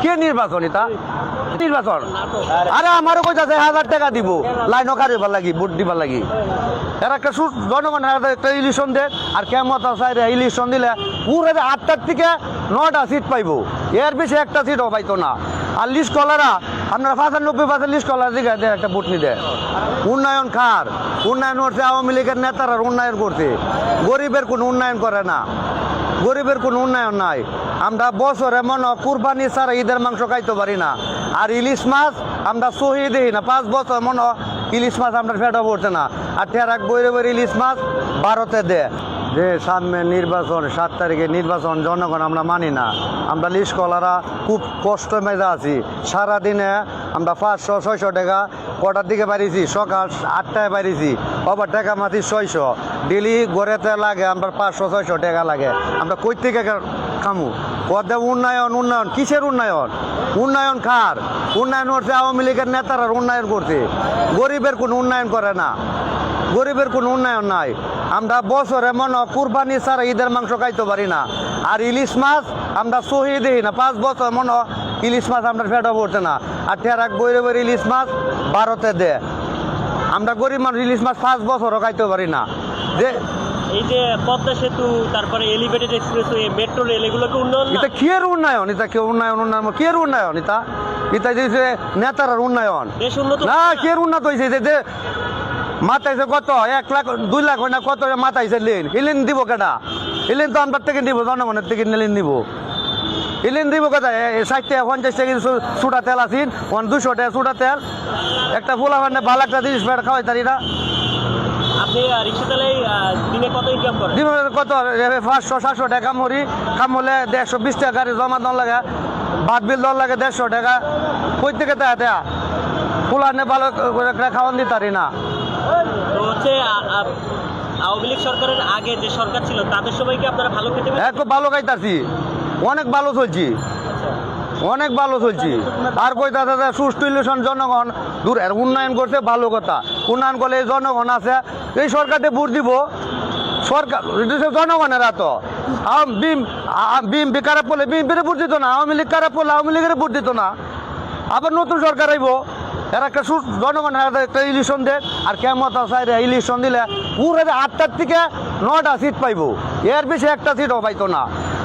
কে নির্বাচন এটা নির্বাচন? আরে আমারও কইতাছে 1000 টাকা দিব লাইন কারিবার লাগি ভোট দিবার লাগি। এর একটা জনগণ একটা ইলেকশন দেয় আর কেমন আছে ইলেকশন দিলে পুরো 8টার থেকে 9টা সিট পাইবো, এর বেশি একটা সিটও পাইতো না। আর লিস্ট কলারা আপনারা 95% লিস্ট কলার দিকে একটা ভোট নিতে। উন্নয়ন খার উন্নয়ন করছে আওয়ামী লীগের নেতারা, উন্নয়ন করছে, গরিবের কোনো উন্নয়ন করে না, গরিবের কোনো উন্নয়ন নাই। আমরা বছরে মনে কুরবানি ছাড়া ঈদের মাংস খাইতে পারি না। আর ইলিশ মাছ আমরা সহি দিই না, 5 বছর মনে ইলিশ মাছ আমরা ফেটা পড়ছে না। আর ঠেরাক বইরে বইরে ইলিশ মাছ ভারতে দেয়। যে সামনে নির্বাচন, 7 তারিখে নির্বাচন, জনগণ আমরা মানি না। আমরা লিস্ট কলারা খুব কষ্ট মেজা আছি। সারাদিনে আমরা 500-600 টাকা কটার দিকে বাড়িছি, সকাল 8টায় বাড়িছি, আবার টাকা মাতি 600 ডেলি গড়েতে লাগে। আমরা 500-600 টাকা লাগে। আমরা কই থেকে খামু? কদে উন্নয়ন উন্নয়ন কিসের উন্নয়ন? উন্নয়ন খার উন্নয়ন করছে আওয়ামী লীগের নেতারা, উন্নয়ন করছে, গরিবের কোনো উন্নয়ন করে না, গরিবের কোনো উন্নয়ন নাই। আমরা বছরে মনে কুরবানি ছাড়া ঈদের মাংস খাইতে পারি না। আর ইলিশ মাছ আমরা সহি দিই না, 5 বছর মনে ইলিশ মাছ আমরা ফেটা পড়ছে না। আর ঠেরাক বইরে বইরে ইলিশ মাছ ভারতে দেয়। আমরা গরিব মানুষ ইলিশ মাছ 5 বছরও খাইতে পারি না। যে এই যে পদ্মা সেতু, তারপরে এলিভেটেড এক্সপ্রেসওয়ে, মেট্রো রেল, এগুলোকে উন্নয়ন না? এটা কিয়ের উন্নয়ন? এটা কে উন্নয়ন? উন্নয়ন কিয়ের উন্নয়ন? এটা এটা যে নেতারার উন্নয়ন দেশ উন্নত না, কিয়ের উন্নত হয়েছে? যে মাথাইছে কত 1 লাখ 2 লাখ হয় না, কত মাথাইছে লিন, ইলিন দিব কেটা? ইলিন তো আমরা থেকে দিব, জনগণের থেকে নিলিন দিব। ইলিন দিব কথা 60 টাকা 50 টাকা সুটা তেল আছেন, 200 টাকা সুটা তেল। একটা ফুলা মানে ভালো একটা 30 টাকা খাওয়াই তারি না। আপনি রিক্সা চালাই দিনে কত ইনকাম করেন? দিন কত 500-700 টাকা মরি, কাম হলে 120 টাকা গাড়ি জমা দন লাগে, ভাত বিল দন লাগে 150 টাকা। কই থেকে দেয়া ফুলা নে ভালো করে খাওয়ান দিতারি না। তো হচ্ছে আওয়ামী লীগ সরকারের আগে যে সরকার ছিল তাদের সময়কে আপনারা ভালো খেতে হ্যাঁ, খুব ভালো খাইতাছি, অনেক ভালো চলছি, অনেক ভালো চলছি। আর কইতা দাদা সুষ্ঠু ইলেকশন, জনগণ দূর উন্নয়ন করছে, ভালো কথা। উন্নয়ন করলে এই জনগণ আছে, এই সরকারকে ভোট দিব। সরকার জনগণের তো বিএমপি খারাপ করলে বিএমপির ভোট দিত না, আওয়ামী লীগ খারাপ করলে আওয়ামী লীগের ভোট দিত না। আবার নতুন সরকার আইব, এর একটা জনগণ একটা ইলেকশন দেয়। আর কেমন আছে ইলেকশন দিলে পুরো 8টার থেকে 9টা সিট পাইবো, এর বেশি একটা সিটও পাইতো না।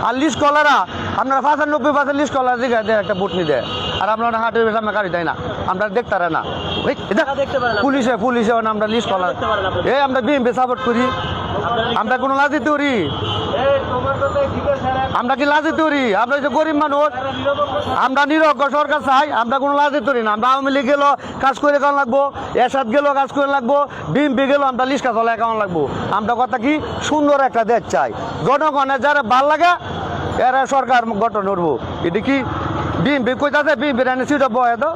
আর লিস্ট কলারা আপনারা 95% লিস্ট কলার দিকে একটা ভোট নিতে। আর আপনারা হাটের বেশি আমরা গাড়ি দেয় না, আমরা দেখতে না। পুলিশে আমরা লিস্ট কলার এই আমরা বিএমপি সাপোর্ট করি। আমরা কোনো লাজিতে করি? আমরা কি লাজিতে করি? আমরা যে গরিব মানুষ, আমরা নিরজ্ঞ সরকার চাই। আমরা কোনো লাজিতে করি না। আমরা আওয়ামী লীগ গেল কাজ করে কেমন লাগবো, এরশাদ গেল কাজ করে লাগবো, বিএমপি গেল আমরা লিস্ট কাজ হলে কেমন লাগবো। আমরা কথা কি সুন্দর একটা দেশ চাই, জনগণের যারা ভাল লাগে এরা সরকার গঠন করবো। এটা কি বিএমপি কইতাছে? বিএমপি রানি সিট বয় তো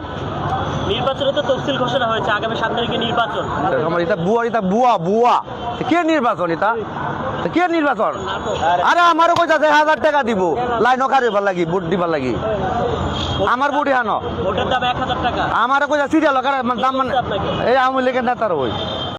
নির্বাচনে তো তফসিল ঘোষণা হয়েছে, আগামী 7 তারিখে নির্বাচন। এটা বুয়া কে নির্বাচন? এটা কে নির্বাচন? আরে আমারও কইতাছে 1000 টাকা দিব লাইন কারিবার লাগি ভোট দিবার লাগি। আমার বুড়ি হানো ভোটের দাম 1000 টাকা। আমার কইতা সিরিয়াল দাম মানে এই আওয়ামী লীগের নেতার ওই